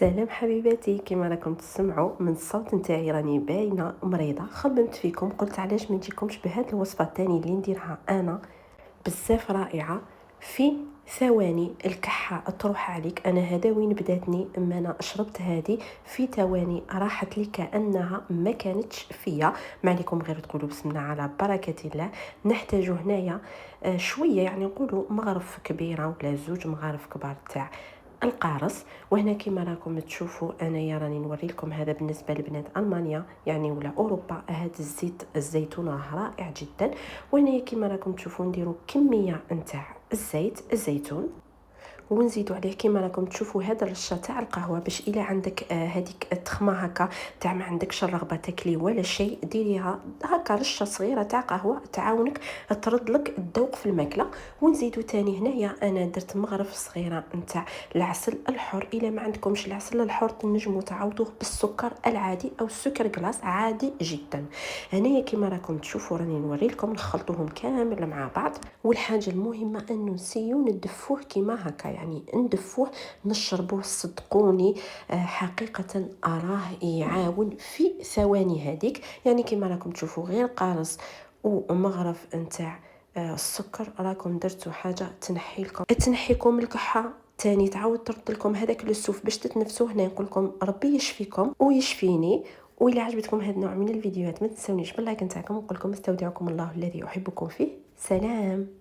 سلام حبيباتي، كما راكم تسمعوا من الصوت نتاعي راني باينه مريضه. خممت فيكم قلت علاش ما نجيكمش بهاد الوصفه الثانيه اللي نديرها انا بزاف رائعه في ثواني. الكحه تروح عليك. انا هذا وين بداتني، اما انا شربت هذه في ثواني راحت لي كانها ما كانتش فيا. ما عليكم غير تقولوا بسم الله على بركه الله. نحتاج هنايا شويه، يعني نقولوا مغرف كبيره ولا زوج مغارف كبار تاع القارص. وهنا كما راكم تشوفوا انايا راني نوري لكم. هذا بالنسبه لبنات المانيا يعني ولا اوروبا. هذا الزيت الزيتون راه رائع جدا. وهنا كما راكم تشوفوا نديروا كميه نتاع الزيت الزيتون ونزيدوا عليه كما راكم تشوفوا هذا الرشه تاع القهوه، باش الا عندك هذيك التخمه هكا تاع ما عندكش الرغبه تاكلي ولا شيء، ديريها هكا رشه صغيره تاع قهوه تعاونك ترد لك الذوق في الماكله. ونزيدوا تاني هنايا انا درت مغرف صغيره نتاع العسل الحر. الا ما عندكمش العسل الحر تنجموا تعوضوه بالسكر العادي او السكر كلاص عادي جدا. هنايا كما راكم تشوفوا راني نوري لكم نخلطوهم كامل مع بعض. والحاجه المهمه انه نسيو ندفوه كما هكا، يعني ندفوه نشربوه. صدقوني حقيقه اراه يعاون في ثواني هذيك. يعني كما راكم تشوفوا غير قارص ومغرف نتاع السكر راكم درتوا حاجه تنحيكم الكحه تاني، تعاود ترد لكم هذاك السوف باش تتنفسوا. هنا نقول لكم ربي يشفيكم ويشفيني. وإلا عجبتكم هذا النوع من الفيديوهات ما تنسونيش باللايك نتاعكم، ونقول لكم استودعكم الله الذي احبكم فيه. سلام.